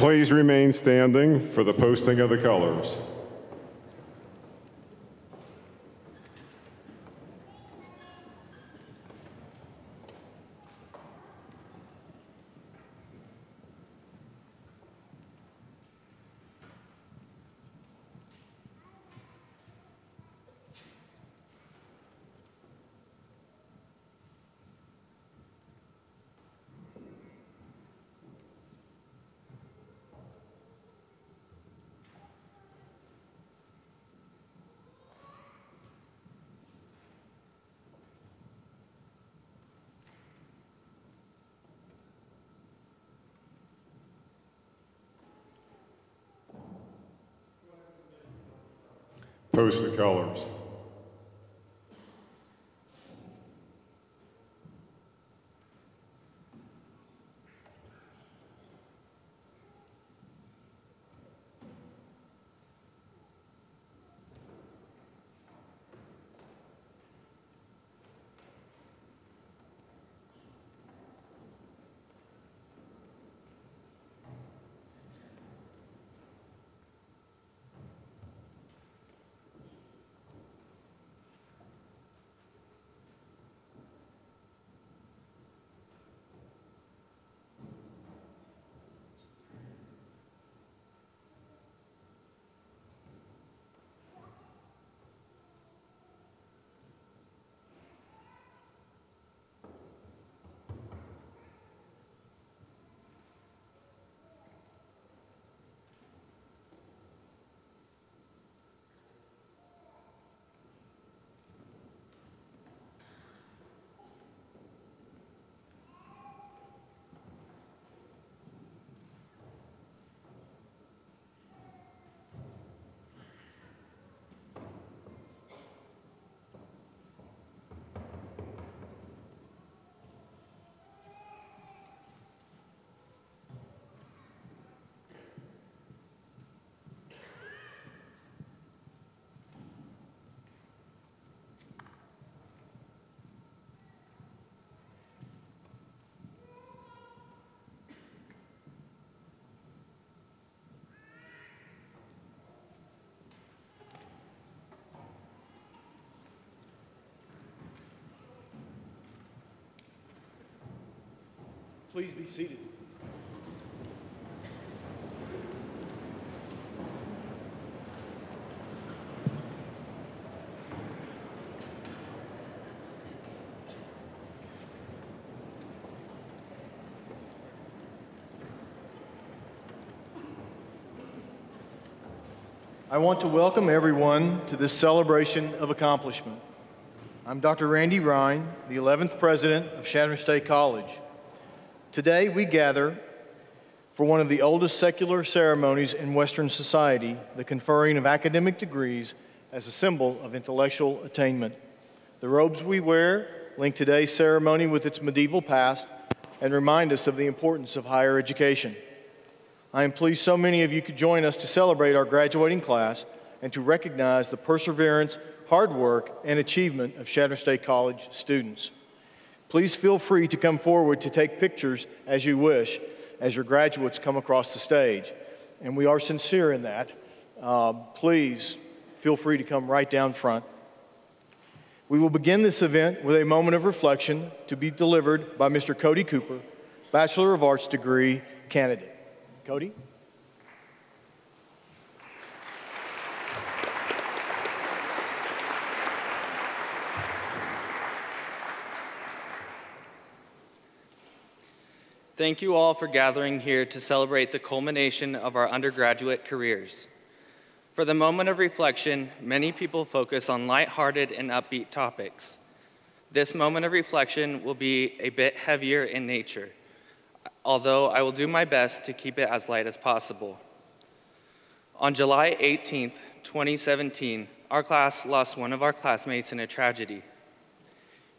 please remain standing for the posting of the colors. Post the colors. Please be seated. I want to welcome everyone to this celebration of accomplishment. I'm Dr. Randy Ryan, the 11th president of Chadron State College. Today we gather for one of the oldest secular ceremonies in Western society, the conferring of academic degrees as a symbol of intellectual attainment. The robes we wear link today's ceremony with its medieval past and remind us of the importance of higher education. I am pleased so many of you could join us to celebrate our graduating class and to recognize the perseverance, hard work, and achievement of Chadron State College students. Please feel free to come forward to take pictures as you wish as your graduates come across the stage. And we are sincere in that. Please feel free to come right down front. We will begin this event with a moment of reflection to be delivered by Mr. Cody Cooper, Bachelor of Arts degree candidate. Cody? Thank you all for gathering here to celebrate the culmination of our undergraduate careers. For the moment of reflection, many people focus on lighthearted and upbeat topics. This moment of reflection will be a bit heavier in nature, although I will do my best to keep it as light as possible. On July 18th, 2017, our class lost one of our classmates in a tragedy.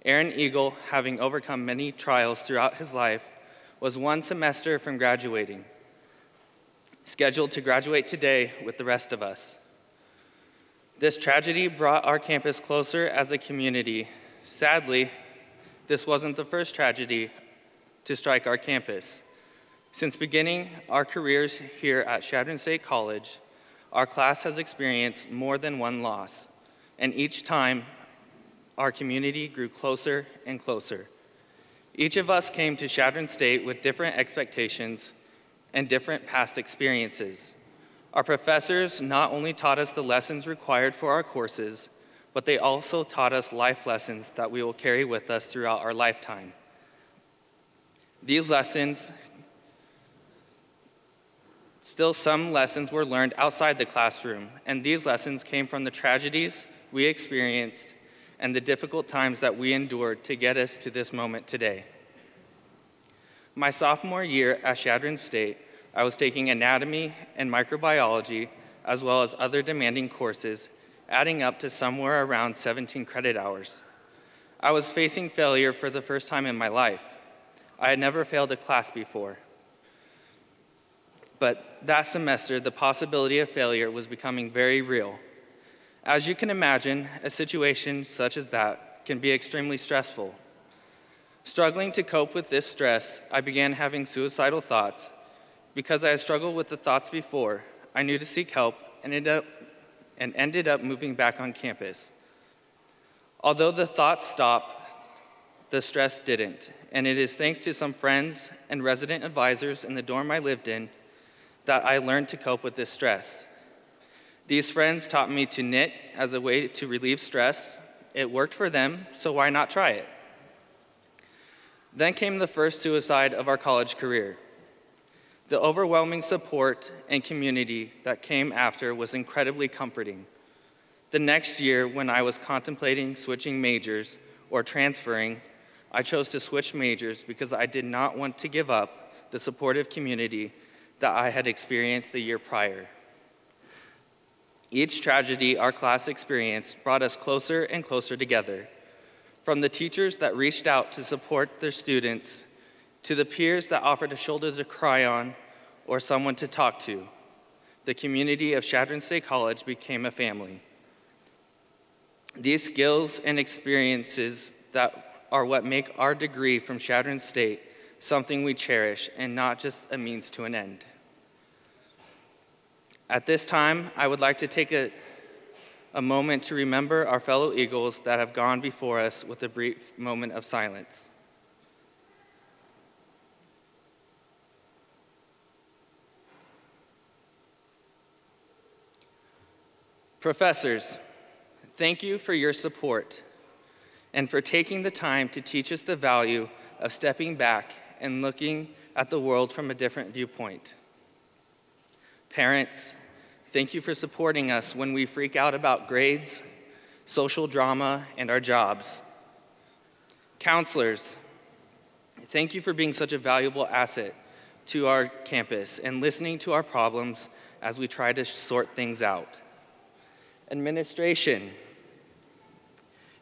Aaron Eagle, having overcome many trials throughout his life, was one semester from graduating, scheduled to graduate today with the rest of us. This tragedy brought our campus closer as a community. Sadly, this wasn't the first tragedy to strike our campus. Since beginning our careers here at Chadron State College, our class has experienced more than one loss, and each time our community grew closer and closer. Each of us came to Chadron State with different expectations and different past experiences. Our professors not only taught us the lessons required for our courses, but they also taught us life lessons that we will carry with us throughout our lifetime. These lessons, still some lessons were learned outside the classroom, and these lessons came from the tragedies we experienced and the difficult times that we endured to get us to this moment today. My sophomore year at Chadron State, I was taking anatomy and microbiology, as well as other demanding courses, adding up to somewhere around 17 credit hours. I was facing failure for the first time in my life. I had never failed a class before. But that semester, the possibility of failure was becoming very real. As you can imagine, a situation such as that can be extremely stressful. Struggling to cope with this stress, I began having suicidal thoughts. Because I had struggled with the thoughts before, I knew to seek help and ended up moving back on campus. Although the thoughts stopped, the stress didn't, and it is thanks to some friends and resident advisors in the dorm I lived in that I learned to cope with this stress. These friends taught me to knit as a way to relieve stress. It worked for them, so why not try it? Then came the first suicide of our college career. The overwhelming support and community that came after was incredibly comforting. The next year, when I was contemplating switching majors or transferring, I chose to switch majors because I did not want to give up the supportive community that I had experienced the year prior. Each tragedy our class experienced brought us closer and closer together. From the teachers that reached out to support their students, to the peers that offered a shoulder to cry on or someone to talk to, the community of Chadron State College became a family. These skills and experiences that are what make our degree from Chadron State something we cherish and not just a means to an end. At this time, I would like to take a moment to remember our fellow Eagles that have gone before us with a brief moment of silence. Professors, thank you for your support and for taking the time to teach us the value of stepping back and looking at the world from a different viewpoint. Parents, thank you for supporting us when we freak out about grades, social drama, and our jobs. Counselors, thank you for being such a valuable asset to our campus and listening to our problems as we try to sort things out. Administration,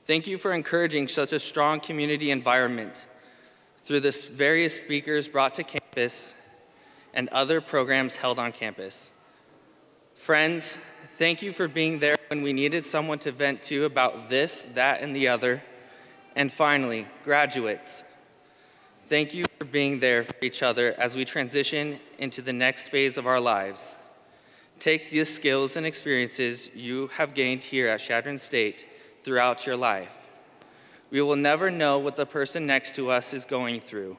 thank you for encouraging such a strong community environment through the various speakers brought to campus and other programs held on campus. Friends, thank you for being there when we needed someone to vent to about this, that, and the other. And finally, graduates, thank you for being there for each other as we transition into the next phase of our lives. Take these skills and experiences you have gained here at Chadron State throughout your life. We will never know what the person next to us is going through.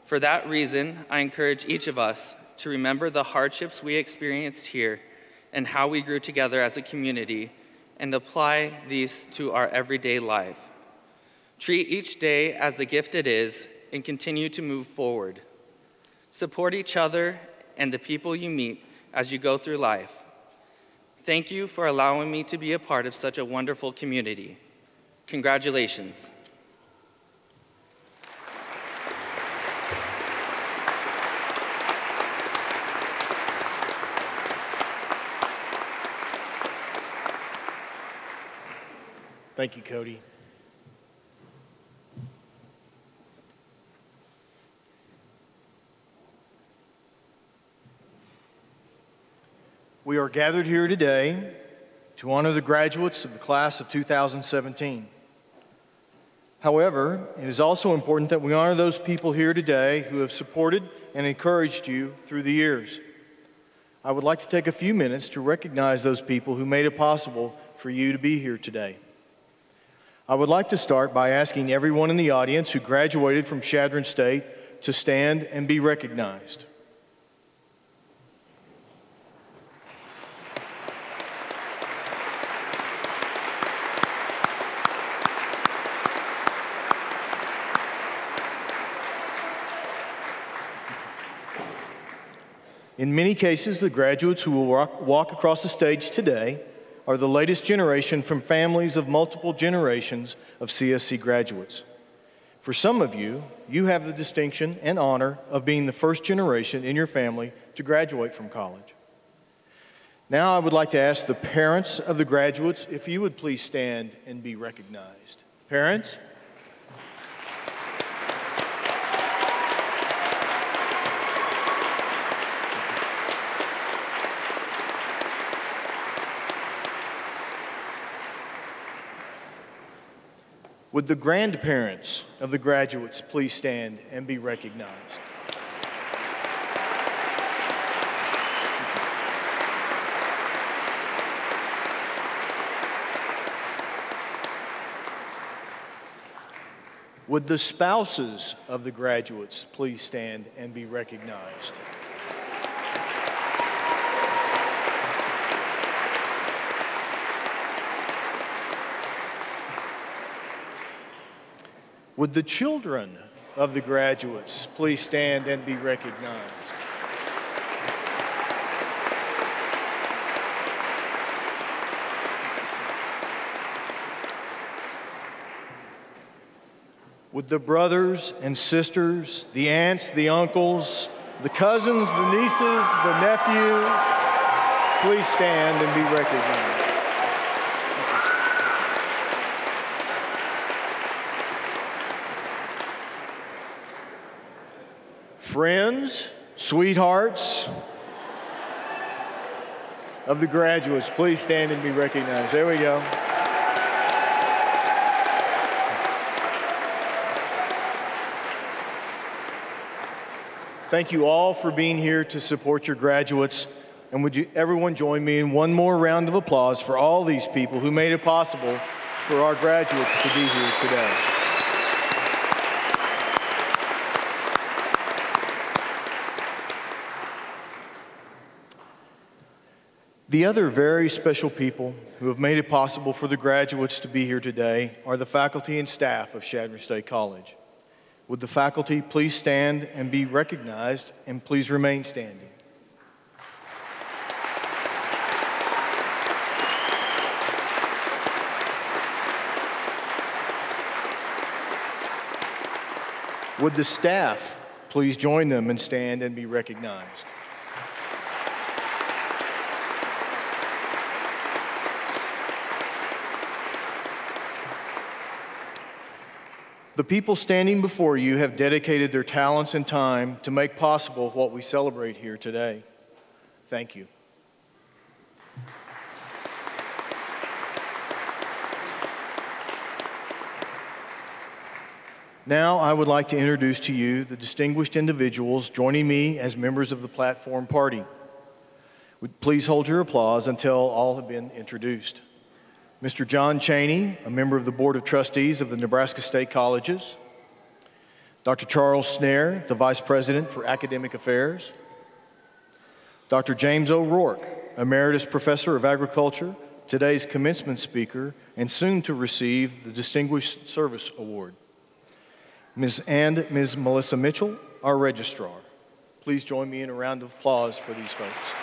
For that reason, I encourage each of us to remember the hardships we experienced here and how we grew together as a community and apply these to our everyday life. Treat each day as the gift it is and continue to move forward. Support each other and the people you meet as you go through life. Thank you for allowing me to be a part of such a wonderful community. Congratulations. Thank you, Cody. We are gathered here today to honor the graduates of the class of 2017. However, it is also important that we honor those people here today who have supported and encouraged you through the years. I would like to take a few minutes to recognize those people who made it possible for you to be here today. I would like to start by asking everyone in the audience who graduated from Chadron State to stand and be recognized. In many cases, the graduates who will walk across the stage today are the latest generation from families of multiple generations of CSC graduates. For some of you, you have the distinction and honor of being the first generation in your family to graduate from college. Now I would like to ask the parents of the graduates if you would please stand and be recognized. Parents? Would the grandparents of the graduates please stand and be recognized? Would the spouses of the graduates please stand and be recognized? Would the children of the graduates please stand and be recognized? Would the brothers and sisters, the aunts, the uncles, the cousins, the nieces, the nephews, please stand and be recognized? Friends, sweethearts of the graduates, please stand and be recognized. There we go. Thank you all for being here to support your graduates. And would you everyone join me in one more round of applause for all these people who made it possible for our graduates to be here today. The other very special people who have made it possible for the graduates to be here today are the faculty and staff of Chadron State College. Would the faculty please stand and be recognized, and please remain standing. Would the staff please join them and stand and be recognized? The people standing before you have dedicated their talents and time to make possible what we celebrate here today. Thank you. Now I would like to introduce to you the distinguished individuals joining me as members of the platform party. Please hold your applause until all have been introduced. Mr. John Chaney, a member of the Board of Trustees of the Nebraska State Colleges. Dr. Charles Snare, the Vice President for Academic Affairs. Dr. James O'Rourke, Emeritus Professor of Agriculture, today's commencement speaker, and soon to receive the Distinguished Service Award. Ms. Melissa Mitchell, our Registrar. Please join me in a round of applause for these folks.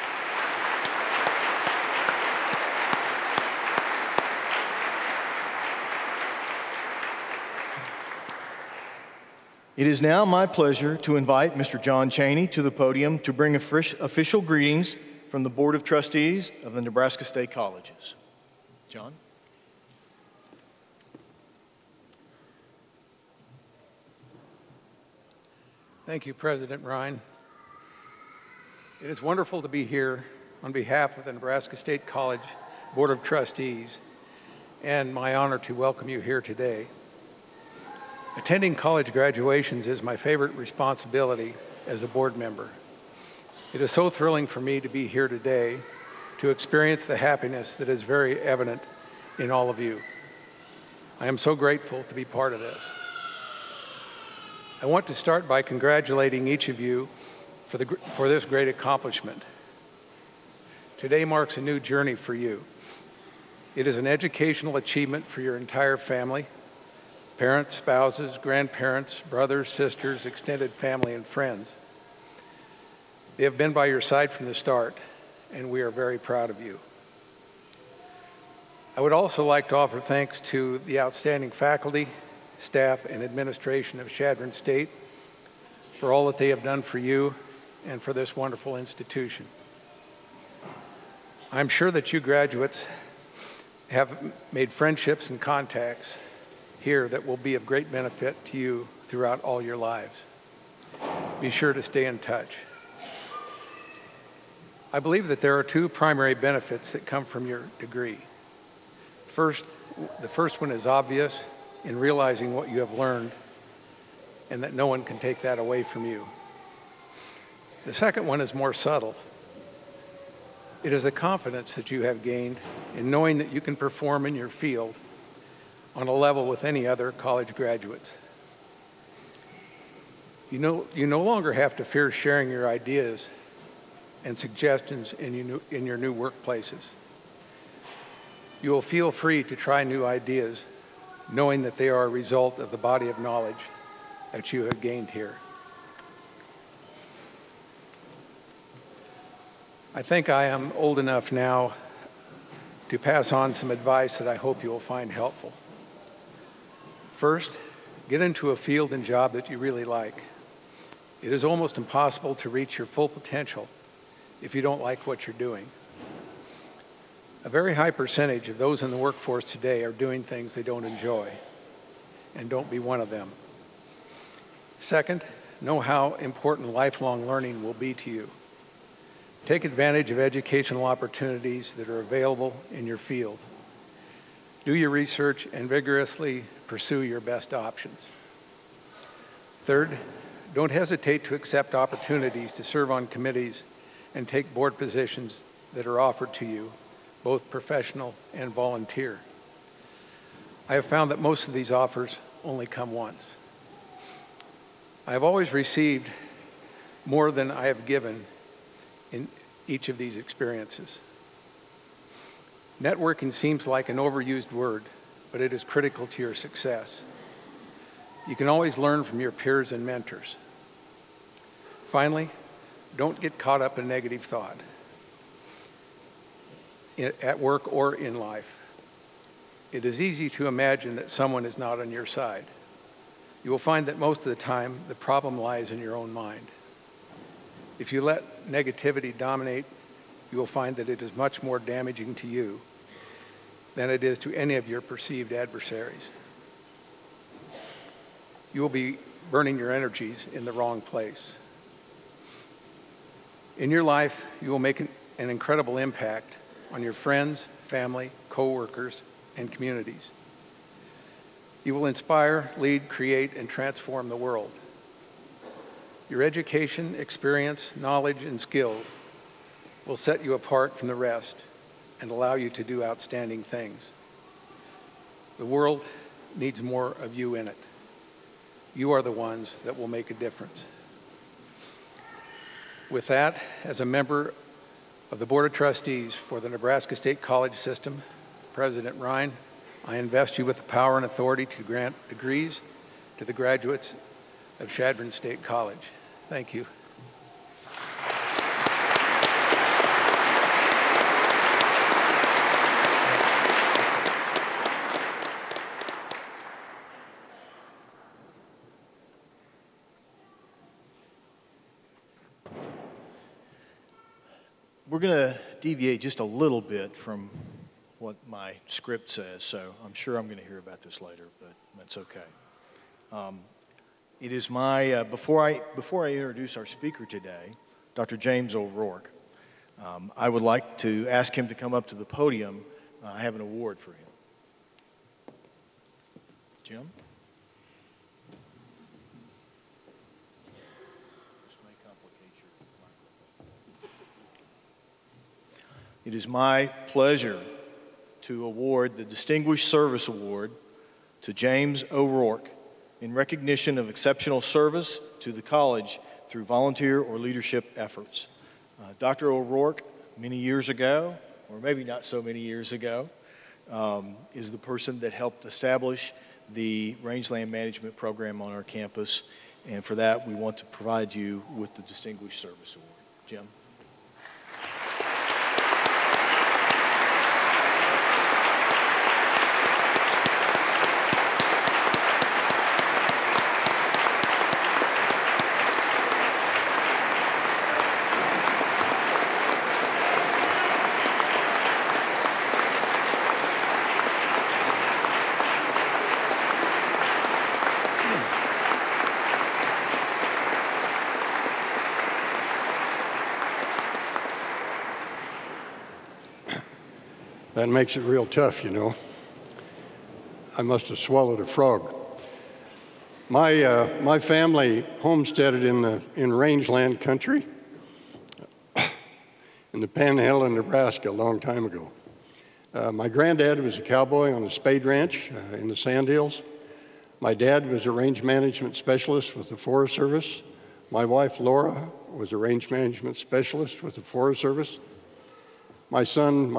It is now my pleasure to invite Mr. John Chaney to the podium to bring official greetings from the Board of Trustees of the Nebraska State Colleges. John? Thank you, President Ryan. It is wonderful to be here on behalf of the Nebraska State College Board of Trustees, and my honor to welcome you here today. Attending college graduations is my favorite responsibility as a board member. It is so thrilling for me to be here today to experience the happiness that is very evident in all of you. I am so grateful to be part of this. I want to start by congratulating each of you for this great accomplishment. Today marks a new journey for you. It is an educational achievement for your entire family, parents, spouses, grandparents, brothers, sisters, extended family, and friends. They have been by your side from the start, and we are very proud of you. I would also like to offer thanks to the outstanding faculty, staff, and administration of Chadron State for all that they have done for you and for this wonderful institution. I'm sure that you graduates have made friendships and contacts here that will be of great benefit to you throughout all your lives. Be sure to stay in touch. I believe that there are two primary benefits that come from your degree. The first one is obvious in realizing what you have learned and that no one can take that away from you. The second one is more subtle. It is the confidence that you have gained in knowing that you can perform in your field on a level with any other college graduates. You no longer have to fear sharing your ideas and suggestions in your new workplaces. You will feel free to try new ideas, knowing that they are a result of the body of knowledge that you have gained here. I think I am old enough now to pass on some advice that I hope you will find helpful. First, get into a field and job that you really like. It is almost impossible to reach your full potential if you don't like what you're doing. A very high percentage of those in the workforce today are doing things they don't enjoy, and don't be one of them. Second, know how important lifelong learning will be to you. Take advantage of educational opportunities that are available in your field. Do your research and vigorously pursue your best options. Third, don't hesitate to accept opportunities to serve on committees and take board positions that are offered to you, both professional and volunteer. I have found that most of these offers only come once. I have always received more than I have given in each of these experiences. Networking seems like an overused word, but it is critical to your success. You can always learn from your peers and mentors. Finally, don't get caught up in negative thought at work or in life. It is easy to imagine that someone is not on your side. You will find that most of the time, the problem lies in your own mind. If you let negativity dominate, you will find that it is much more damaging to you than it is to any of your perceived adversaries. You will be burning your energies in the wrong place. In your life, you will make an incredible impact on your friends, family, co-workers, and communities. You will inspire, lead, create, and transform the world. Your education, experience, knowledge, and skills will set you apart from the rest and allow you to do outstanding things. The world needs more of you in it. You are the ones that will make a difference. With that, as a member of the Board of Trustees for the Nebraska State College System, President Ryan, I invest you with the power and authority to grant degrees to the graduates of Chadron State College. Thank you. We're going to deviate just a little bit from what my script says, so I'm sure I'm going to hear about this later, but that's okay. It is my, before I introduce our speaker today, Dr. James O'Rourke, I would like to ask him to come up to the podium. I have an award for him. Jim? It is my pleasure to award the Distinguished Service Award to James O'Rourke in recognition of exceptional service to the college through volunteer or leadership efforts. Dr. O'Rourke, many years ago, or maybe not so many years ago, is the person that helped establish the rangeland management program on our campus, and for that we want to provide you with the Distinguished Service Award. Jim. That makes it real tough, you know. I must have swallowed a frog. My family homesteaded in rangeland country in the Panhandle of Nebraska a long time ago. My granddad was a cowboy on a spade ranch in the Sandhills. My dad was a range management specialist with the Forest Service. My wife, Laura, was a range management specialist with the Forest Service. My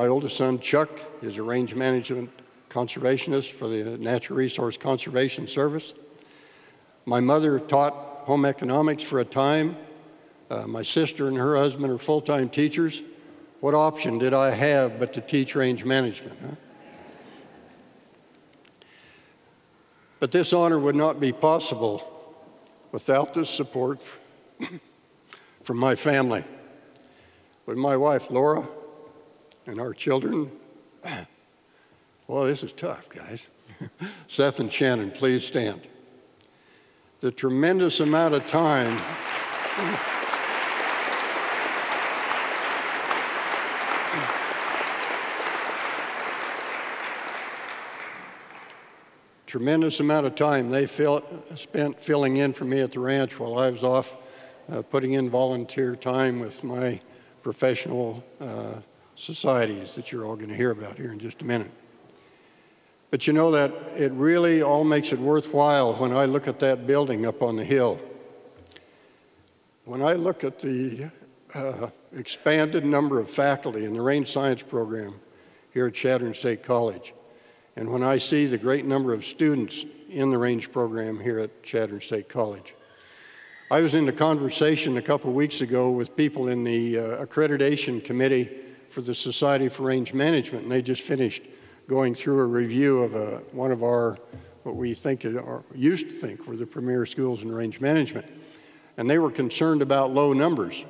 oldest son, Chuck, is a range management conservationist for the Natural Resource Conservation Service. My mother taught home economics for a time. My sister and her husband are full-time teachers. What option did I have but to teach range management, huh? But this honor would not be possible without the support from my family. With my wife, Laura, and our children, well, this is tough, guys. Seth and Shannon, please stand. The tremendous amount of time they spent filling in for me at the ranch while I was off putting in volunteer time with my professional societies that you're all going to hear about here in just a minute. But you know that it really all makes it worthwhile when I look at that building up on the hill. When I look at the expanded number of faculty in the range science program here at Chadron State College, and when I see the great number of students in the range program here at Chadron State College. I was in a conversation a couple weeks ago with people in the accreditation committee for the Society for Range Management, and they just finished going through a review of one of our, what we think, or used to think, were the premier schools in range management. And they were concerned about low numbers.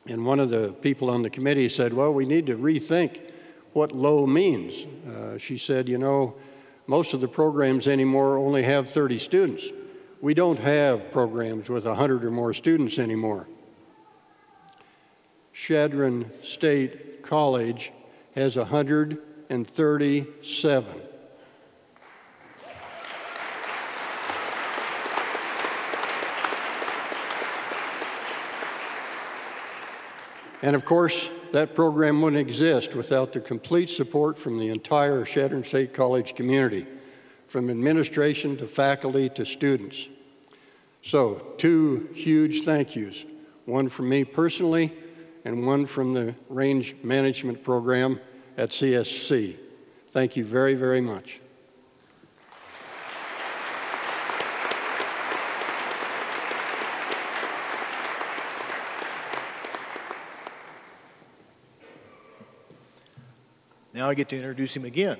And one of the people on the committee said, well, we need to rethink what low means. She said, you know, most of the programs anymore only have 30 students. We don't have programs with 100 or more students anymore. Chadron State College has 137. And of course, that program wouldn't exist without the complete support from the entire Chadron State College community, from administration to faculty to students. So, two huge thank yous, one from me personally and one from the range management program at CSC. Thank you very, very much. Now I get to introduce him again.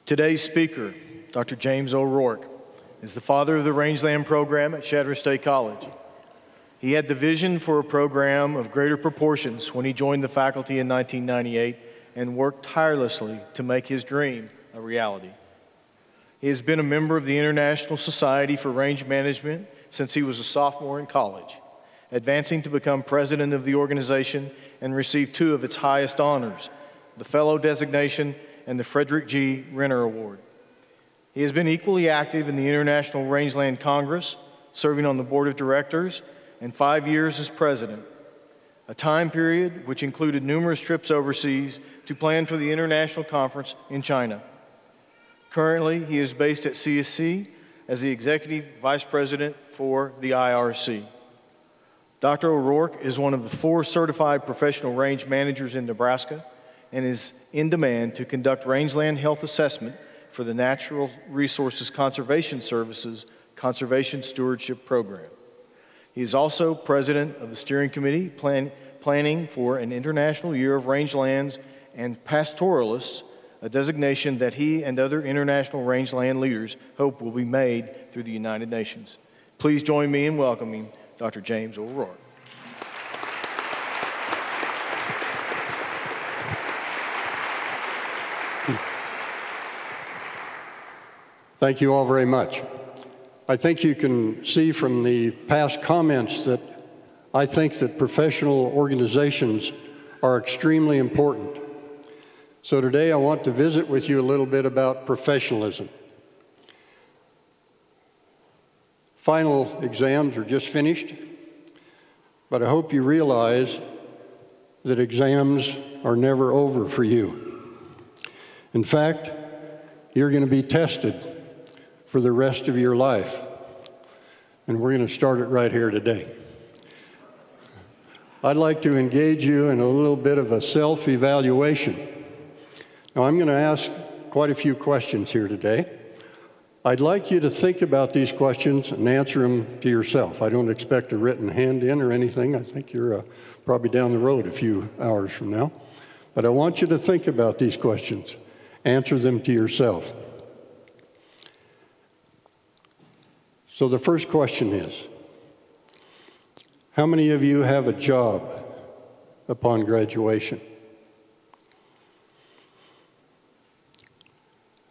Today's speaker, Dr. James O'Rourke, is the father of the rangeland program at Chadron State College. He had the vision for a program of greater proportions when he joined the faculty in 1998 and worked tirelessly to make his dream a reality. He has been a member of the International Society for Range Management since he was a sophomore in college, advancing to become president of the organization and receive two of its highest honors, the Fellow designation and the Frederick G. Renner Award. He has been equally active in the International Rangeland Congress, serving on the board of directors, and 5 years as president. a time period which included numerous trips overseas to plan for the international conference in China. Currently, he is based at CSC as the Executive Vice President for the IRC. Dr. O'Rourke is one of the 4 certified professional range managers in Nebraska and is in demand to conduct rangeland health assessment for the Natural Resources Conservation Services Conservation Stewardship Program. He is also president of the steering committee planning for an International Year of Rangelands and Pastoralists, a designation that he and other international rangeland leaders hope will be made through the United Nations. Please join me in welcoming Dr. James O'Rourke. Thank you all very much. I think you can see from the past comments that I think that professional organizations are extremely important. So today I want to visit with you a little bit about professionalism. Final exams are just finished, but I hope you realize that exams are never over for you. In fact, you're going to be tested for the rest of your life, and we're going to start it right here today. I'd like to engage you in a little bit of a self-evaluation. Now, I'm going to ask quite a few questions here today. I'd like you to think about these questions and answer them to yourself. I don't expect a written hand in or anything. I think you're probably down the road a few hours from now. But I want you to think about these questions. Answer them to yourself. So the first question is, how many of you have a job upon graduation?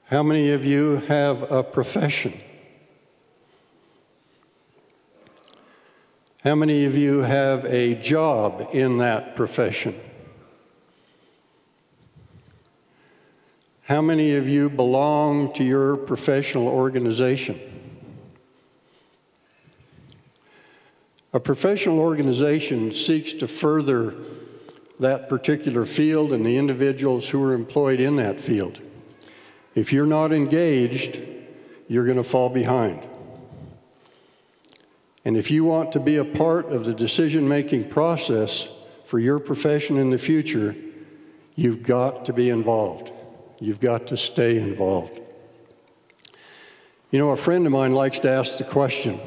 How many of you have a profession? How many of you have a job in that profession? How many of you belong to your professional organization? A professional organization seeks to further that particular field and the individuals who are employed in that field. If you're not engaged, you're going to fall behind. And if you want to be a part of the decision-making process for your profession in the future, you've got to be involved. You've got to stay involved. You know, a friend of mine likes to ask the question,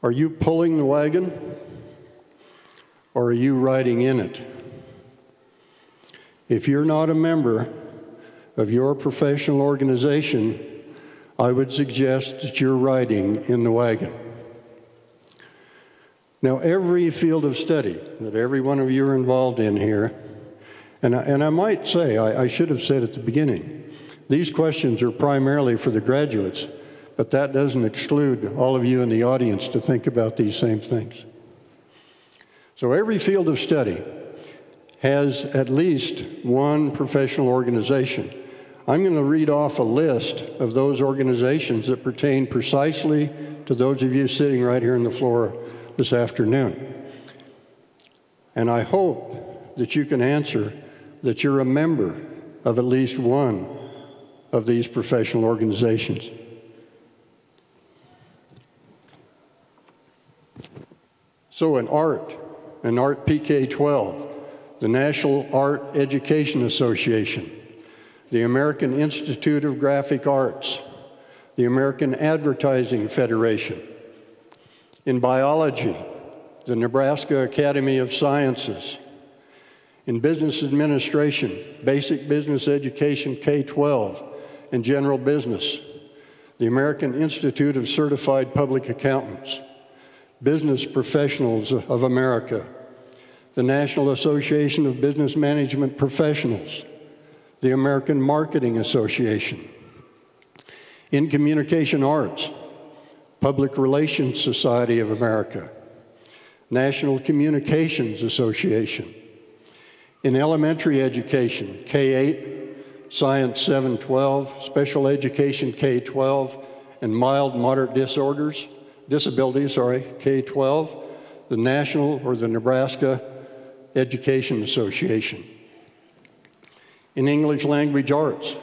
are you pulling the wagon or are you riding in it? If you're not a member of your professional organization, I would suggest that you're riding in the wagon. Now, every field of study that every one of you are involved in here, and I might say, I should have said at the beginning, these questions are primarily for the graduates, but that doesn't exclude all of you in the audience to think about these same things. So every field of study has at least one professional organization. I'm going to read off a list of those organizations that pertain precisely to those of you sitting right here on the floor this afternoon. And I hope that you can answer that you're a member of at least one of these professional organizations. So in art PK-12, the National Art Education Association, the American Institute of Graphic Arts, the American Advertising Federation. In biology, the Nebraska Academy of Sciences. In business administration, basic business education K-12 and general business, the American Institute of Certified Public Accountants, Business Professionals of America, the National Association of Business Management Professionals, the American Marketing Association. In communication arts, Public Relations Society of America, National Communications Association. In elementary education, K-8, Science 712, Special Education K-12, and Mild Moderate Disabilities, K-12, the National or the Nebraska Education Association. In English Language Arts,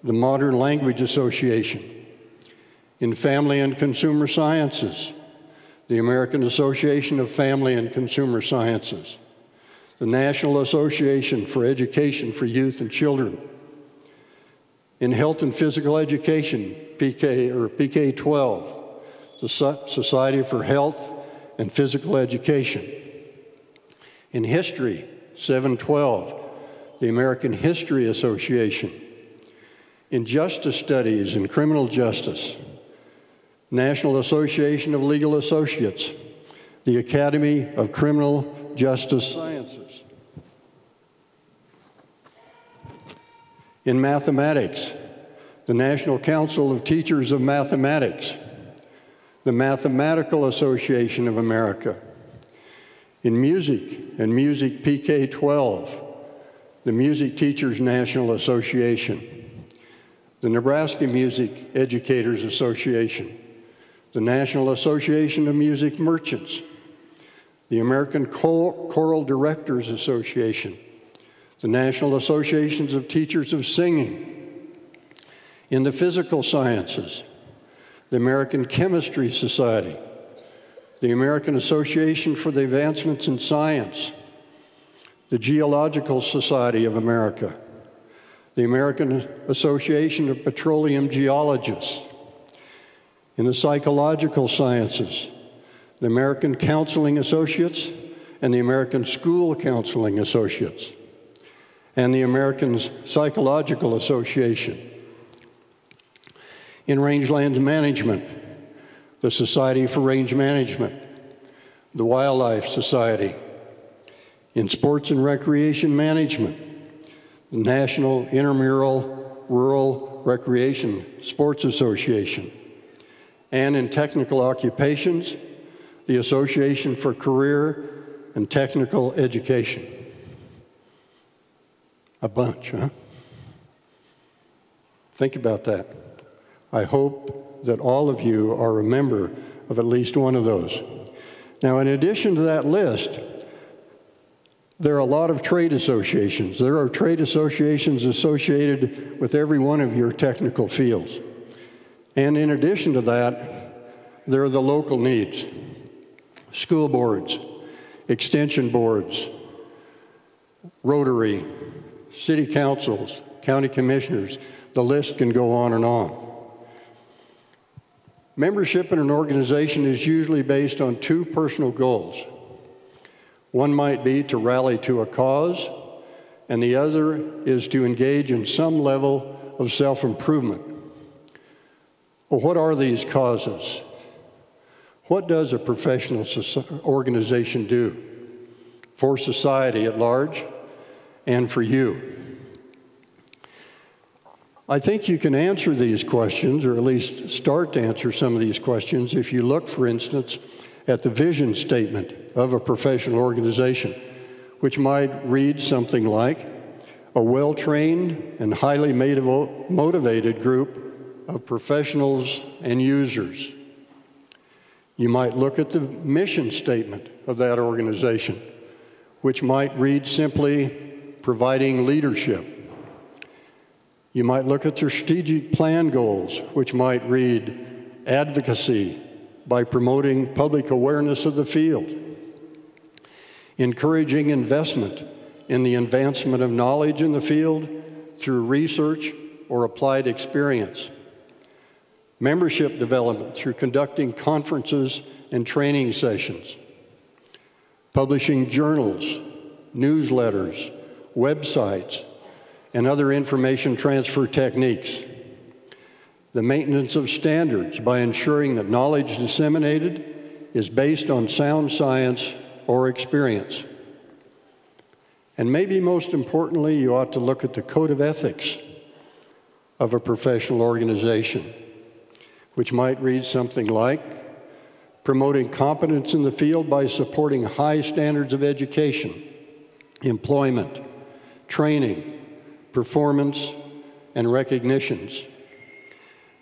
the Modern Language Association. In Family and Consumer Sciences, the American Association of Family and Consumer Sciences, the National Association for Education for Youth and Children. In Health and Physical Education, PK-12, the Society for Health and Physical Education. In History, 712, the American History Association. In Justice Studies and Criminal Justice, National Association of Legal Associates, the Academy of Criminal Justice Sciences. In mathematics, the National Council of Teachers of Mathematics, the Mathematical Association of America. In music and music PK-12, the Music Teachers National Association, the Nebraska Music Educators Association, the National Association of Music Merchants, the American Choral Directors Association, the National Associations of Teachers of Singing. In the physical sciences, the American Chemistry Society, the American Association for the Advancements in Science, the Geological Society of America, the American Association of Petroleum Geologists. In the psychological sciences, the American Counseling Associates and the American School Counseling Associates, and the American Psychological Association. In rangelands management, the Society for Range Management, the Wildlife Society. In sports and recreation management, the National Intramural Rural Recreation Sports Association. And in technical occupations, the Association for Career and Technical Education. A bunch, huh? Think about that. I hope that all of you are a member of at least one of those. Now, in addition to that list, there are a lot of trade associations. There are trade associations associated with every one of your technical fields. And in addition to that, there are the local needs. School boards, extension boards, Rotary, city councils, county commissioners, the list can go on and on. Membership in an organization is usually based on two personal goals. One might be to rally to a cause, and the other is to engage in some level of self-improvement. Well, what are these causes? What does a professional organization do for society at large and for you? I think you can answer these questions, or at least start to answer some of these questions, if you look, for instance, at the vision statement of a professional organization, which might read something like, a well-trained and highly motivated group of professionals and users. You might look at the mission statement of that organization, which might read simply, providing leadership. You might look at their strategic plan goals, which might read, advocacy by promoting public awareness of the field, encouraging investment in the advancement of knowledge in the field through research or applied experience, membership development through conducting conferences and training sessions, publishing journals, newsletters, websites, and other information transfer techniques, the maintenance of standards by ensuring that knowledge disseminated is based on sound science or experience. And maybe most importantly, you ought to look at the code of ethics of a professional organization, which might read something like, promoting competence in the field by supporting high standards of education, employment, training, performance, and recognitions.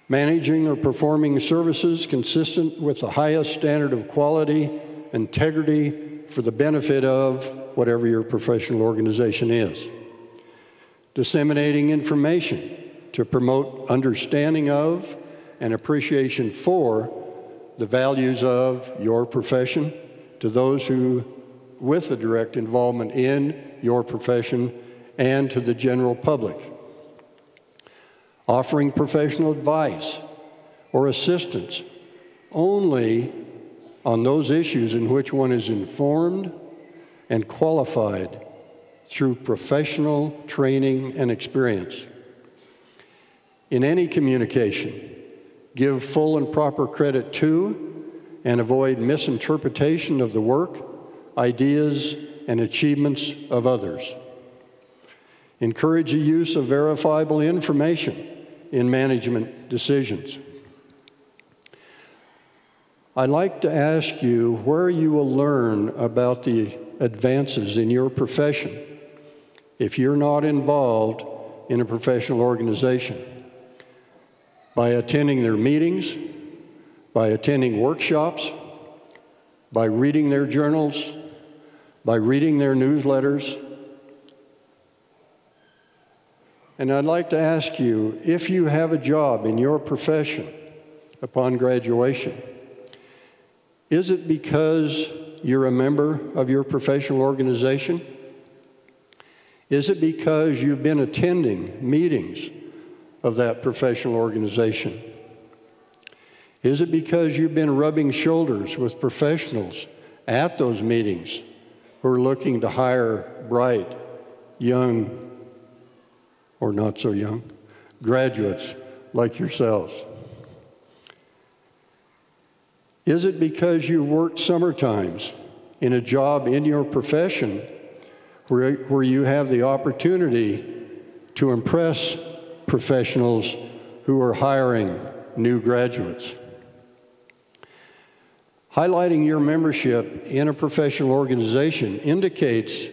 Managing or performing services consistent with the highest standard of quality integrity for the benefit of whatever your professional organization is. Disseminating information to promote understanding of and appreciation for the values of your profession to those who with a direct involvement in your profession and to the general public. Offering professional advice or assistance only on those issues in which one is informed and qualified through professional training and experience. In any communication, give full and proper credit to and avoid misinterpretation of the work, ideas, and achievements of others. Encourage the use of verifiable information in management decisions. I'd like to ask you where you will learn about the advances in your profession if you're not involved in a professional organization. By attending their meetings, by attending workshops, by reading their journals, by reading their newsletters. And I'd like to ask you, if you have a job in your profession upon graduation, is it because you're a member of your professional organization? Is it because you've been attending meetings of that professional organization? Is it because you've been rubbing shoulders with professionals at those meetings who are looking to hire bright, young, or not so young, graduates like yourselves? Is it because you've worked summer times in a job in your profession where you have the opportunity to impress professionals who are hiring new graduates? Highlighting your membership in a professional organization indicates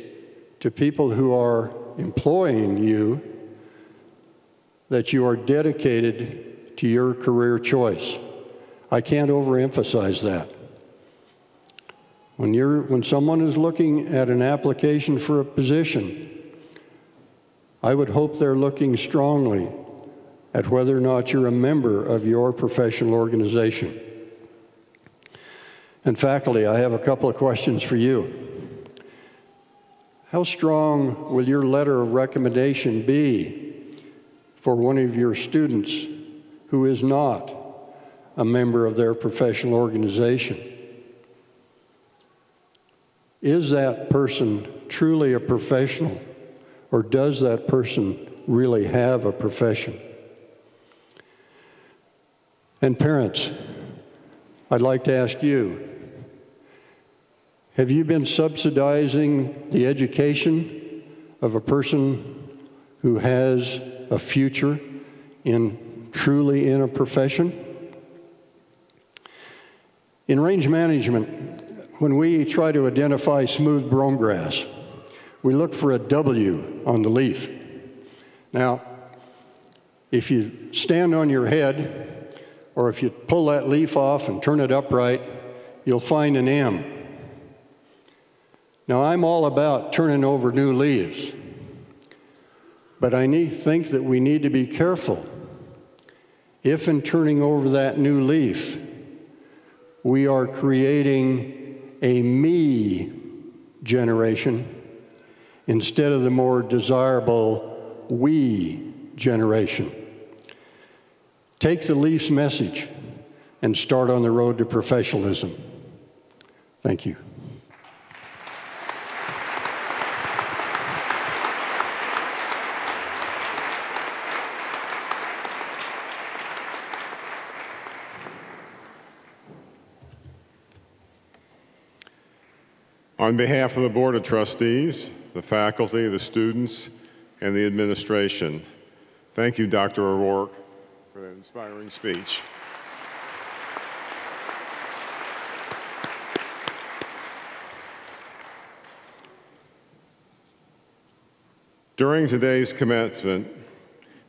to people who are employing you that you are dedicated to your career choice. I can't overemphasize that. When someone is looking at an application for a position, I would hope they're looking strongly at whether or not you're a member of your professional organization. And faculty, I have a couple of questions for you. How strong will your letter of recommendation be for one of your students who is not a member of their professional organization? Is that person truly a professional, or does that person really have a profession? And parents, I'd like to ask you, have you been subsidizing the education of a person who has a future truly in a profession? In range management, when we try to identify smooth brome grass, we look for a W on the leaf. Now, if you stand on your head, or if you pull that leaf off and turn it upright, you'll find an M. Now, I'm all about turning over new leaves, but I think that we need to be careful if in turning over that new leaf, we are creating a me generation instead of the more desirable we generation. Take the leaf's message and start on the road to professionalism. Thank you. On behalf of the Board of Trustees, the faculty, the students, and the administration, thank you, Dr. O'Rourke, for that inspiring speech. During today's commencement,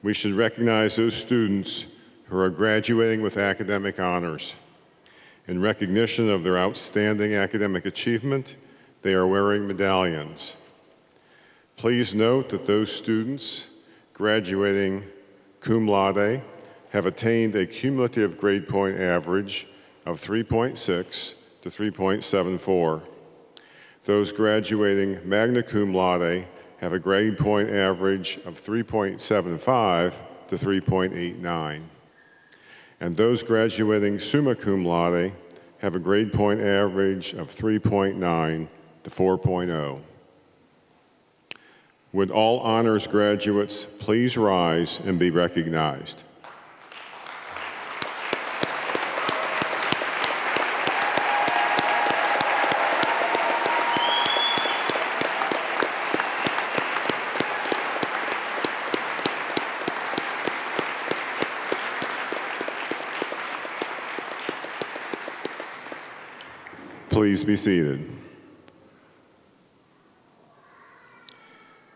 we should recognize those students who are graduating with academic honors. In recognition of their outstanding academic achievement, they are wearing medallions. Please note that those students graduating cum laude have attained a cumulative grade point average of 3.6 to 3.74. Those graduating magna cum laude have a grade point average of 3.75 to 3.89. And those graduating summa cum laude have a grade point average of 3.9 to 4.0. Would all honors graduates please rise and be recognized? Please be seated.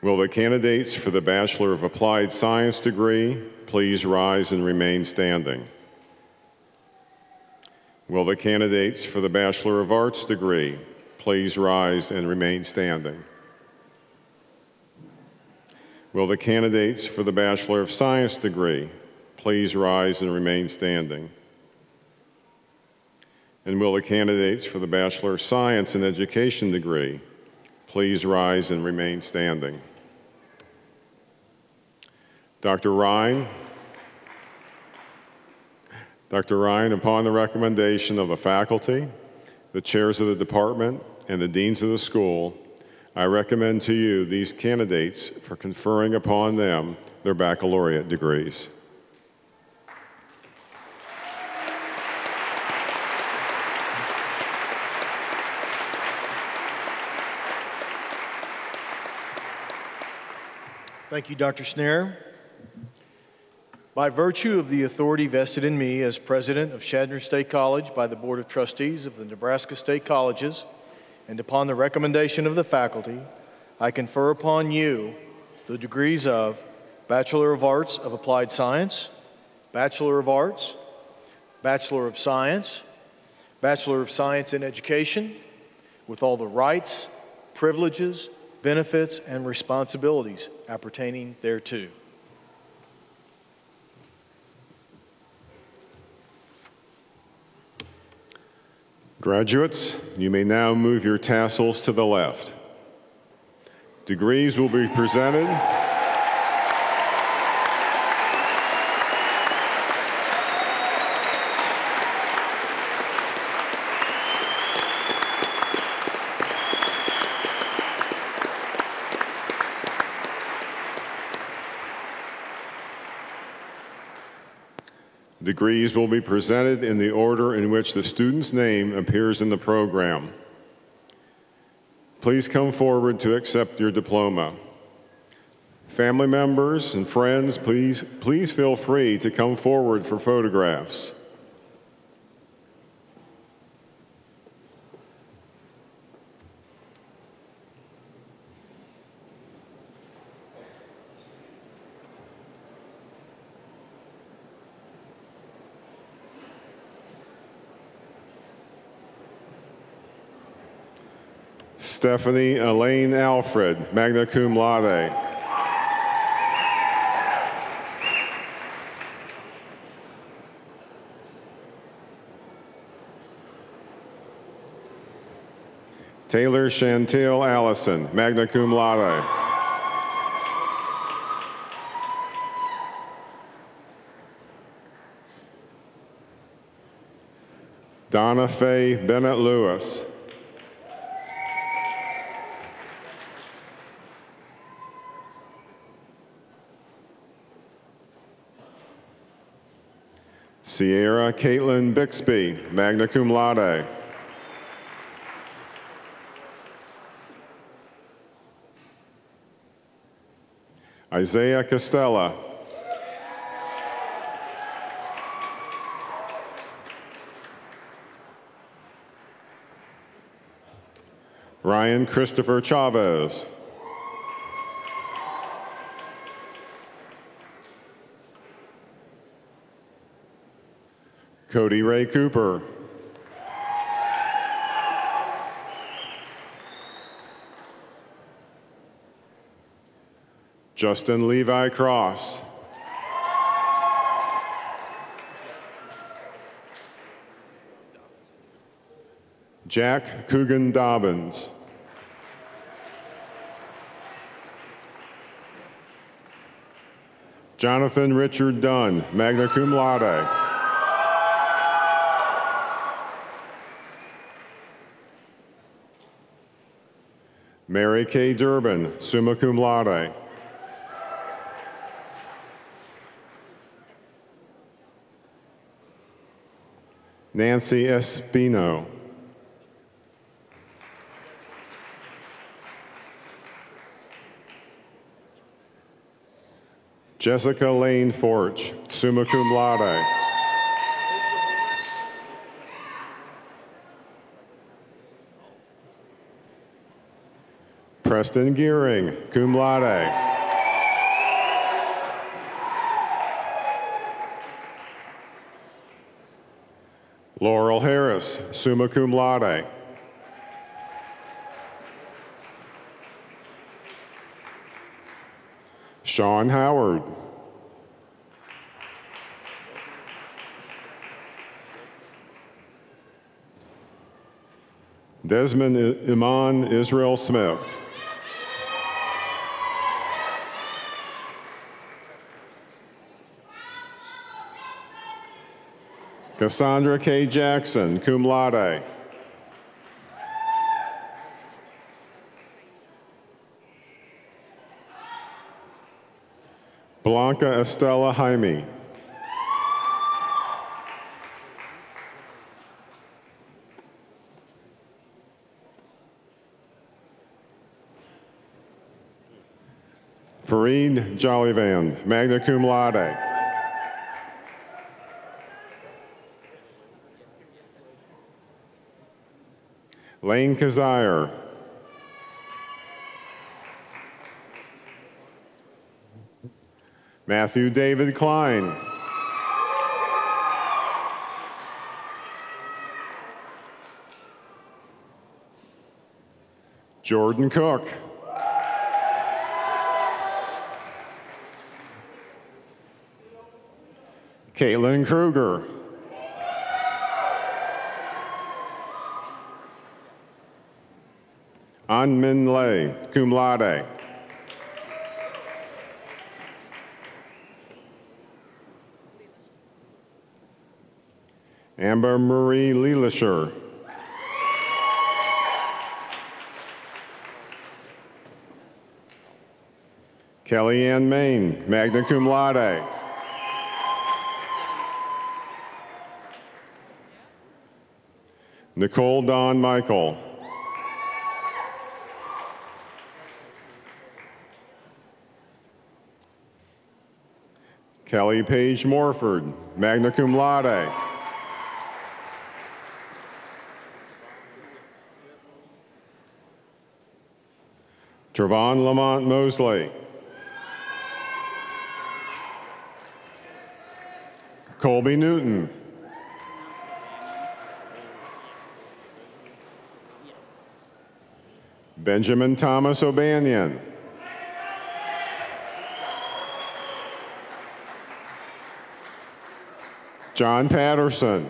Will the candidates for the Bachelor of Applied Science degree please rise and remain standing? Will the candidates for the Bachelor of Arts degree please rise and remain standing? Will the candidates for the Bachelor of Science degree please rise and remain standing? And will the candidates for the Bachelor of Science in Education degree please rise and remain standing? Dr. Ryan, upon the recommendation of the faculty, the chairs of the department, and the deans of the school, I recommend to you these candidates for conferring upon them their baccalaureate degrees. Thank you, Dr. Snare. By virtue of the authority vested in me as president of Chadron State College by the Board of Trustees of the Nebraska State Colleges, and upon the recommendation of the faculty, I confer upon you the degrees of Bachelor of Arts of Applied Science, Bachelor of Arts, Bachelor of Science in Education, with all the rights, privileges, benefits, and responsibilities appertaining thereto. Graduates, you may now move your tassels to the left. Degrees will be presented. Degrees will be presented in the order in which the student's name appears in the program. Please come forward to accept your diploma. Family members and friends, please feel free to come forward for photographs. Stephanie Elaine Alfred, magna cum laude. Taylor Chantel Allison, magna cum laude. Donna Faye Bennett Lewis. Sierra Caitlin Bixby, magna cum laude. Isaiah Costella. Ryan Christopher Chavez. Cody Ray Cooper. Justin Levi Cross. Jack Coogan Dobbins. Jonathan Richard Dunn, magna cum laude. Mary K. Durbin, summa cum laude. Nancy Espino. Jessica Lane Forge, summa cum laude. Preston Gearing, cum laude. Laurel Harris, summa cum laude. Sean Howard. Desmond Iman Israel Smith. Cassandra K. Jackson, cum laude. Blanca Estella Jaime. Fareed Jollivan, magna cum laude. Lane Kazire. Matthew David Klein. Jordan Cook. Caitlin Kruger. An Min Lei, cum laude. Amber Marie Leelisher. Kellyanne Main, magna cum laude. Nicole Dawn Michael. Kelly Page Morford, magna cum laude. Trevon Lamont Mosley. Colby Newton. Benjamin Thomas O'Banion. John Patterson.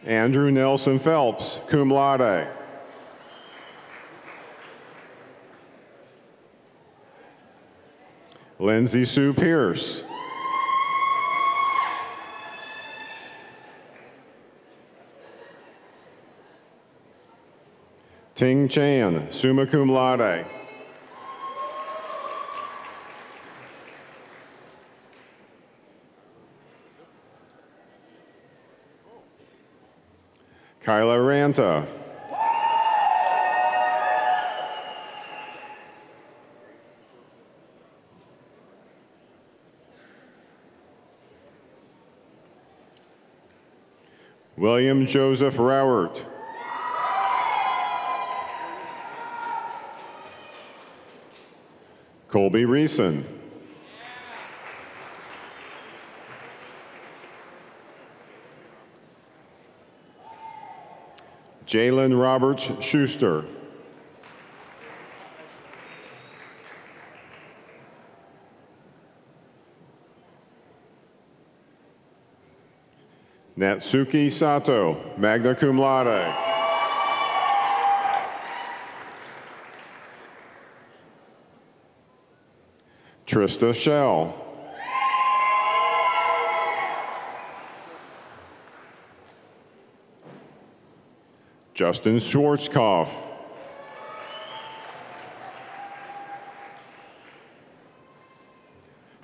Andrew Nelson Phelps, cum laude. Lindsay Sue Pierce. Ting Chan, summa cum laude. Kyla Ranta. William Joseph Rauert. Colby Reeson. Jalen Roberts Schuster. Natsuki Sato, magna cum laude. Trista Shell. Justin Schwarzkopf.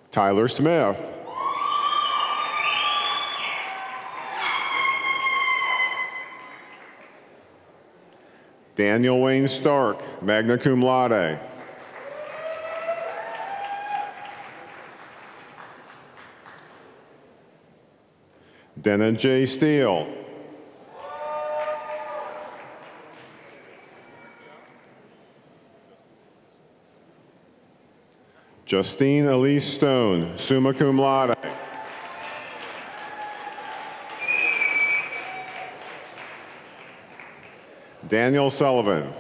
Tyler Smith. Daniel Wayne Stark, magna cum laude. Denna J. Steele. Justine Elise Stone, summa cum laude. Daniel Sullivan.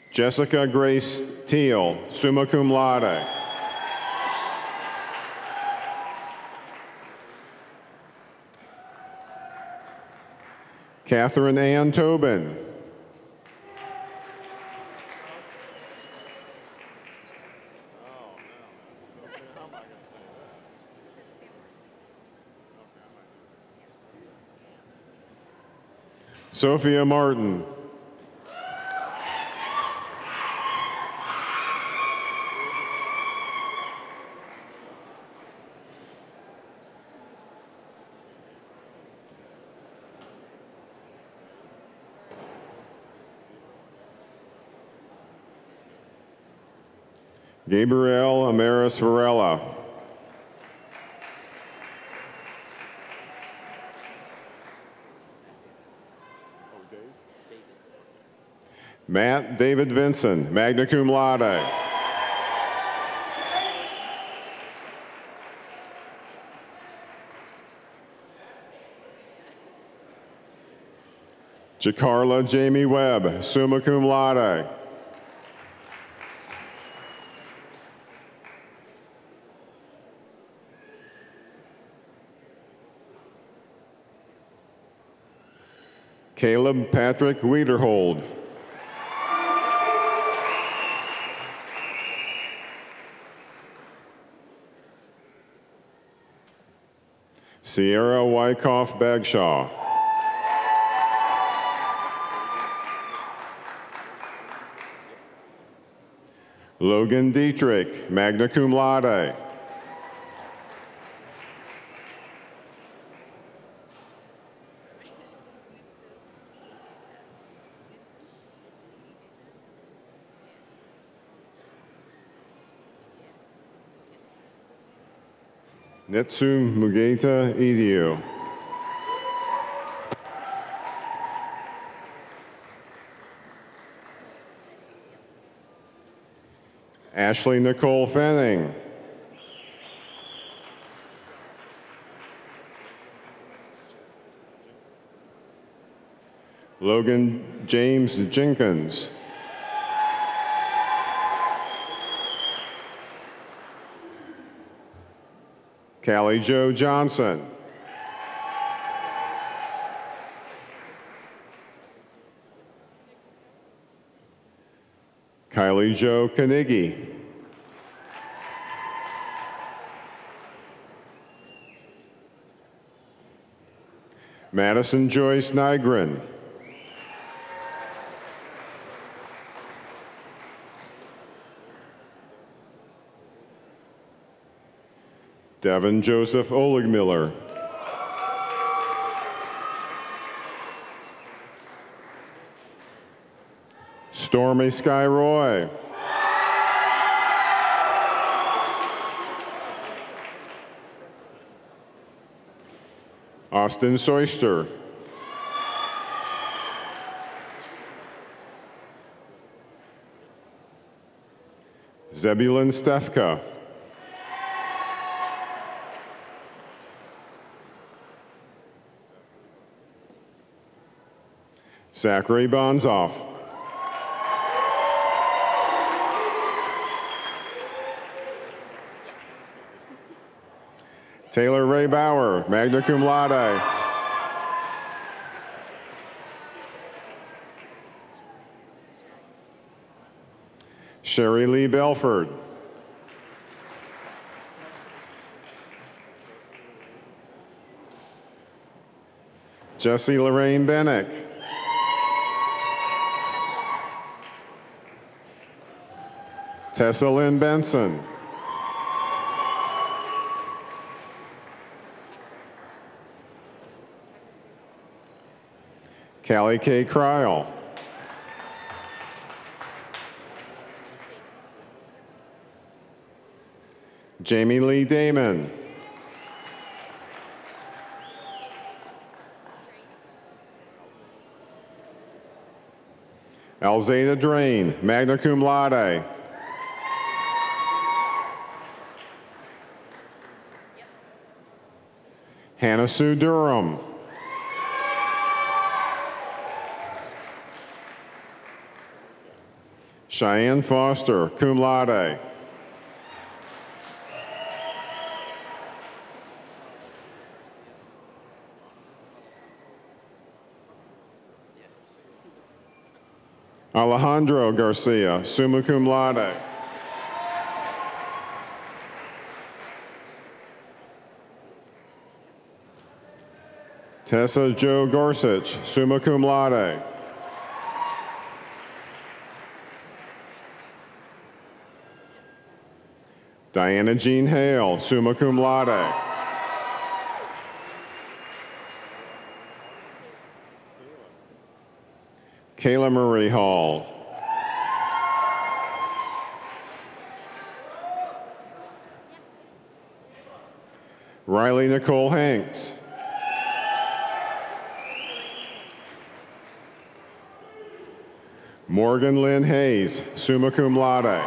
Jessica Grace Teal, summa cum laude. Catherine Ann Tobin. Sophia Martin. Gabrielle Amaris Varela. Matt David Vinson, magna cum laude. Jacarla Jamie Webb, summa cum laude. Caleb Patrick Wiederhold. Sierra Wyckoff Bagshaw. Logan Dietrich, magna cum laude. Netsu Mugeta Idio. Ashley Nicole Fanning. Logan James Jenkins. Callie Jo Johnson. Kylie Jo Kanigi. Madison Joyce Nygren. Devin Joseph Oligmiller. Stormy Sky Roy. Austin Soyster. Zebulon Stefka. Zachary Bonzoff. Taylor Ray Bauer, magna cum laude. Sherry Lee Belford. Jessie Lorraine Bennick. Tessa Lynn Benson. Callie K. Kryl. Jamie Lee Damon. Alzada Drain, magna cum laude. Hannah Sue Durham. Cheyenne Foster, cum laude. Alejandro Garcia, summa cum laude. Tessa Jo Gorsuch, summa cum laude. Diana Jean Hale, summa cum laude. Kayla Marie Hall. Riley Nicole Hanks. Morgan Lynn Hayes, summa cum laude.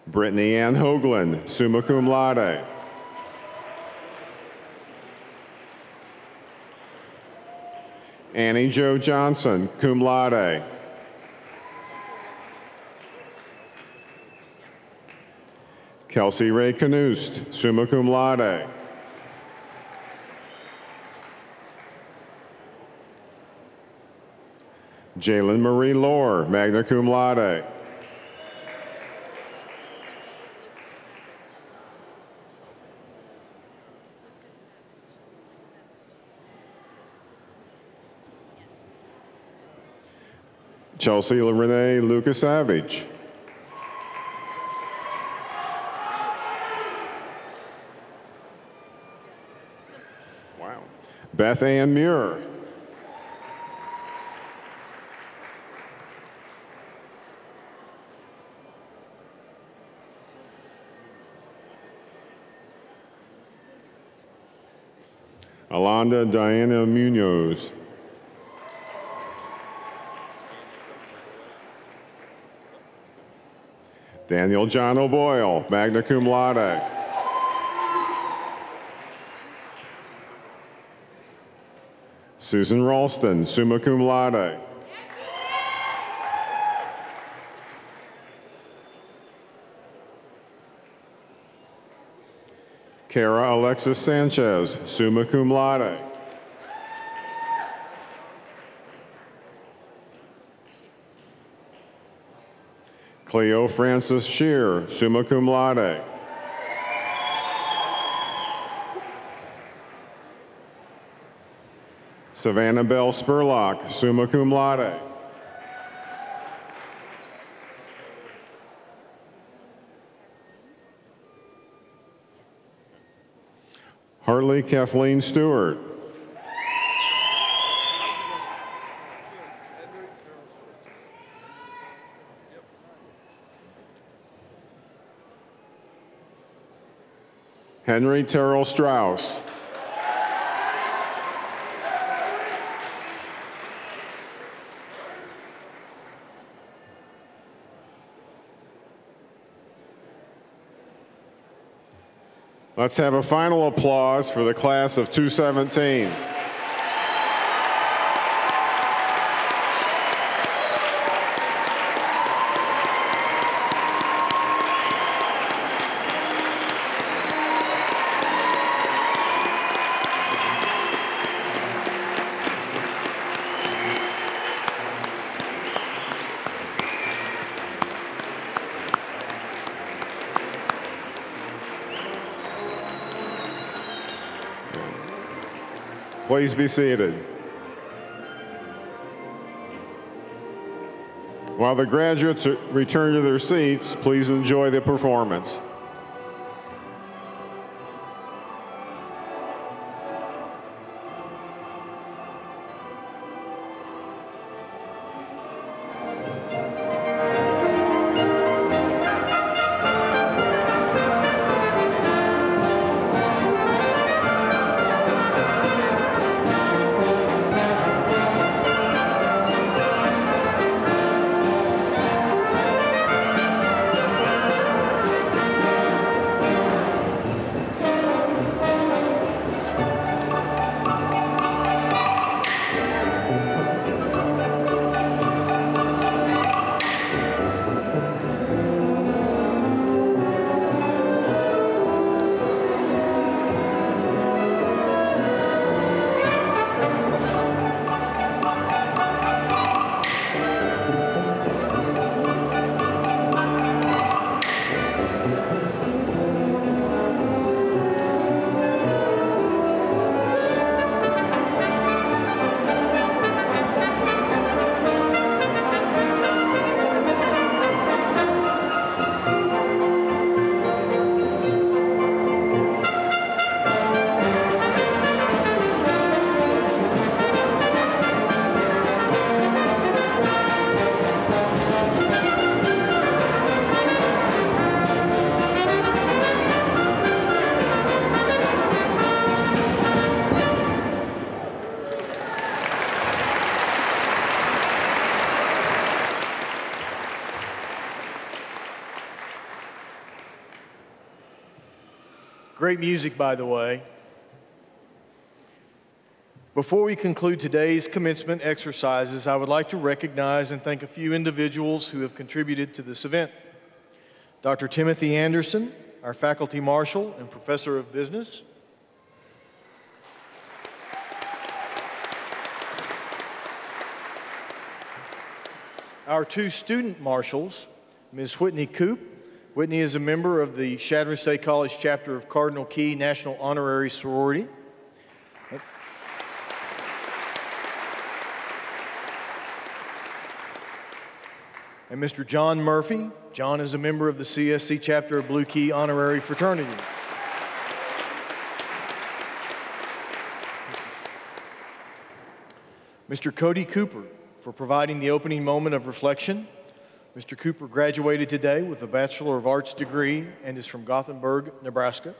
Brittany Ann Hoagland, summa cum laude. Annie Jo Johnson, cum laude. Kelsey Ray Knust, summa cum laude. Jalen Marie Lohr, magna cum laude. Chelsea Renee Lucas Savage. Wow. Beth Ann Muir. Alonda Diana Munoz. Daniel John O'Boyle, magna cum laude. Susan Ralston, summa cum laude. Kara Alexis Sanchez, summa cum laude. Cleo Francis Shear, summa cum laude. Savannah Bell Spurlock, summa cum laude. Hartley Kathleen Stewart. Henry Terrell Strauss. Let's have a final applause for the class of 2017. Please be seated. While the graduates return to their seats, please enjoy the performance. Great music, by the way. Before we conclude today's commencement exercises, I would like to recognize and thank a few individuals who have contributed to this event. Dr. Timothy Anderson, our faculty marshal and professor of business. Our two student marshals, Ms. Whitney Coop. Whitney is a member of the Chadron State College chapter of Cardinal Key National Honorary Sorority. And Mr. John Murphy. John is a member of the CSC chapter of Blue Key Honorary Fraternity. Mr. Cody Cooper for providing the opening moment of reflection. Mr. Cooper graduated today with a Bachelor of Arts degree and is from Gothenburg, Nebraska.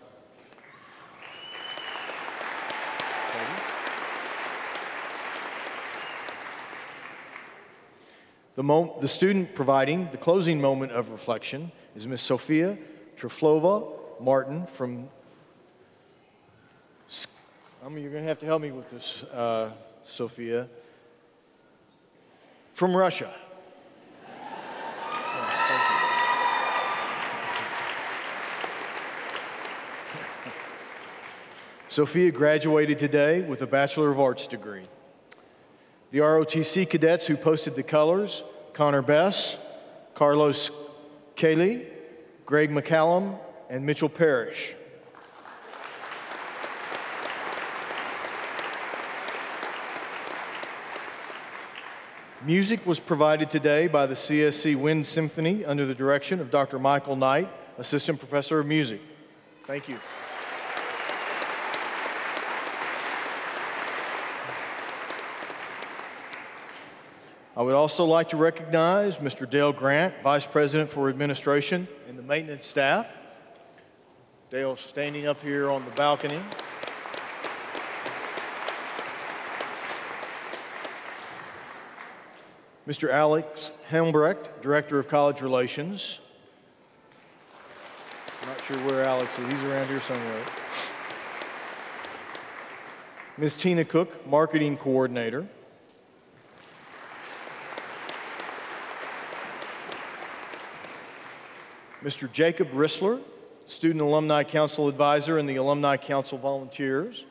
The student providing the closing moment of reflection is Ms. Sophia Triflova Martin from, you're going to have to help me with this, Sophia, from Russia. Sophia graduated today with a Bachelor of Arts degree. The ROTC cadets who posted the colors, Connor Bess, Carlos Cayley, Greg McCallum, and Mitchell Parrish. Music was provided today by the CSC Wind Symphony under the direction of Dr. Michael Knight, Assistant Professor of Music. Thank you. I would also like to recognize Mr. Dale Grant, Vice President for Administration and the maintenance staff. Dale's standing up here on the balcony. Mr. Alex Helmbrecht, Director of College Relations. Not sure where Alex is. He's around here somewhere. Ms. Tina Cook, Marketing Coordinator. Mr. Jacob Rissler, Student Alumni Council Advisor and the Alumni Council Volunteers.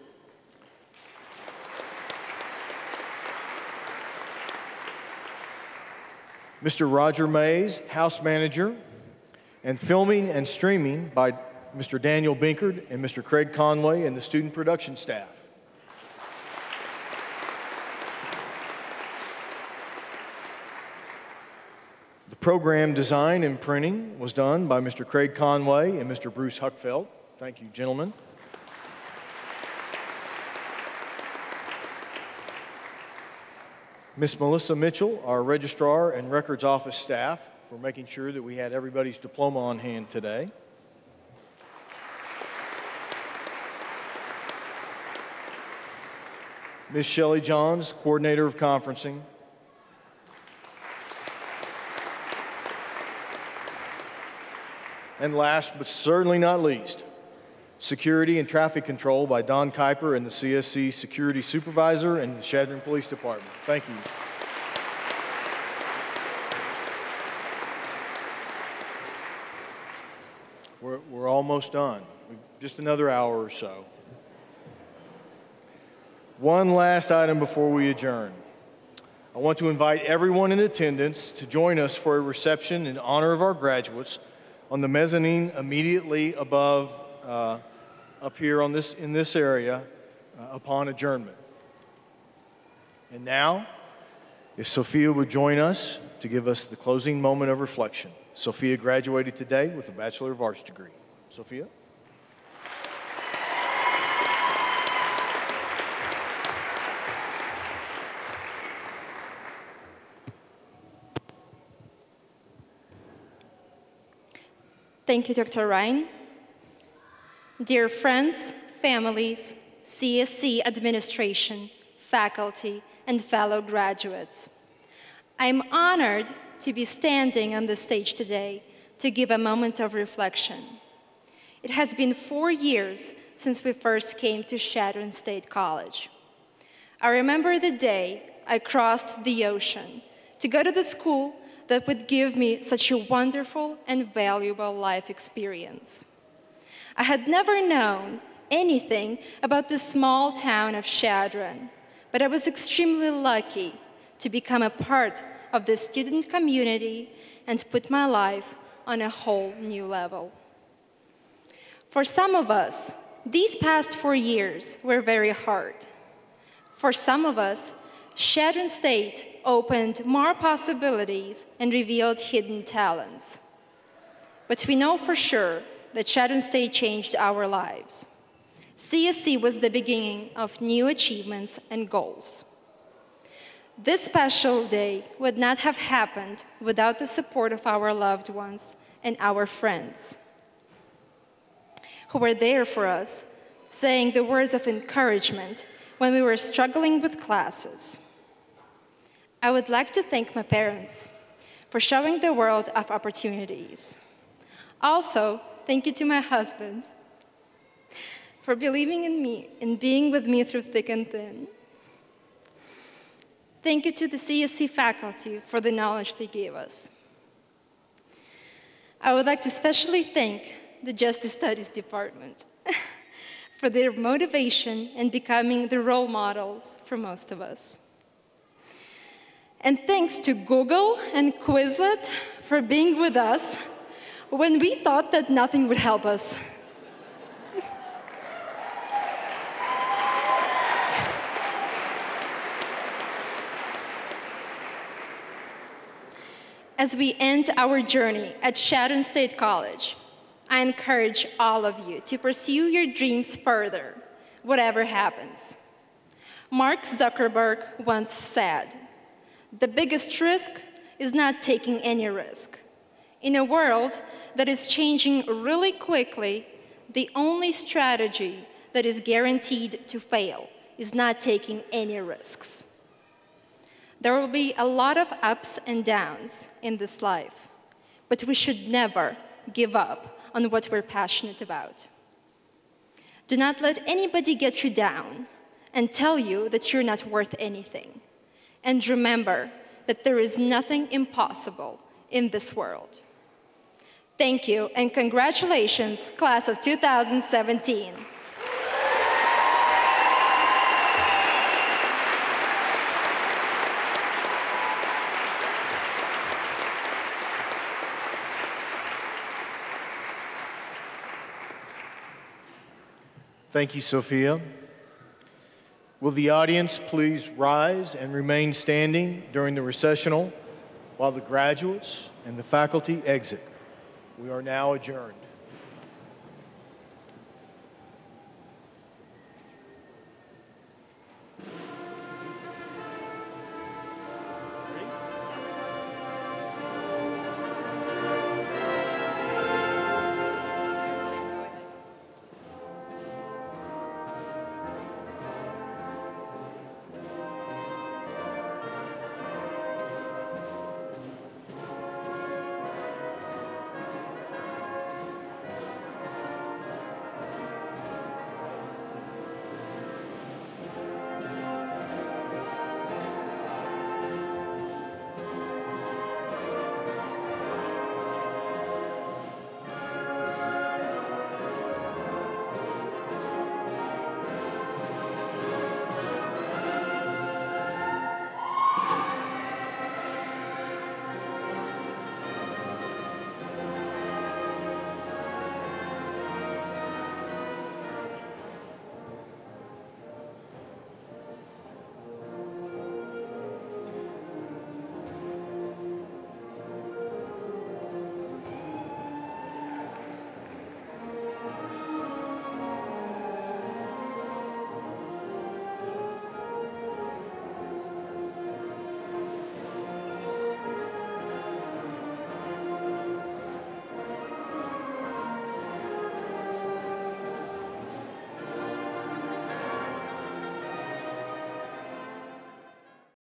Mr. Roger Mays, House Manager, and filming and streaming by Mr. Daniel Binkard and Mr. Craig Conway and the student production staff. The program design and printing was done by Mr. Craig Conway and Mr. Bruce Huckfeld. Thank you, gentlemen. Ms. Melissa Mitchell, our Registrar and Records Office staff, for making sure that we had everybody's diploma on hand today. Ms. Shelley Johns, Coordinator of Conferencing. And last but certainly not least, Security and Traffic Control by Don Kuiper and the CSC Security Supervisor and the Chadron Police Department. Thank you. We're almost done. Just another hour or so. One last item before we adjourn. I want to invite everyone in attendance to join us for a reception in honor of our graduates on the mezzanine immediately above, up here in this area, upon adjournment. And now, if Sophia would join us to give us the closing moment of reflection. Sophia graduated today with a Bachelor of Arts degree. Sophia? Thank you, Dr. Ryan. Dear friends, families, CSC administration, faculty, and fellow graduates, I'm honored to be standing on the stage today to give a moment of reflection. It has been 4 years since we first came to Chadron State College. I remember the day I crossed the ocean to go to the school that would give me such a wonderful and valuable life experience. I had never known anything about the small town of Chadron, but I was extremely lucky to become a part of the student community and put my life on a whole new level. For some of us, these past 4 years were very hard. For some of us, Chadron State opened more possibilities and revealed hidden talents. But we know for sure that Chadron State changed our lives. CSC was the beginning of new achievements and goals. This special day would not have happened without the support of our loved ones and our friends, who were there for us, saying the words of encouragement when we were struggling with classes. I would like to thank my parents for showing the world of opportunities. Also, thank you to my husband for believing in me and being with me through thick and thin. Thank you to the CSC faculty for the knowledge they gave us. I would like to especially thank the Justice Studies Department for their motivation in becoming the role models for most of us. And thanks to Google and Quizlet for being with us when we thought that nothing would help us. As we end our journey at Chadron State College, I encourage all of you to pursue your dreams further, whatever happens. Mark Zuckerberg once said, "The biggest risk is not taking any risk." In a world that is changing really quickly, the only strategy that is guaranteed to fail is not taking any risks. There will be a lot of ups and downs in this life, but we should never give up on what we're passionate about. Do not let anybody get you down and tell you that you're not worth anything. And remember that there is nothing impossible in this world. Thank you, and congratulations, class of 2017. Thank you, Sophia. Will the audience please rise and remain standing during the recessional while the graduates and the faculty exit? We are now adjourned.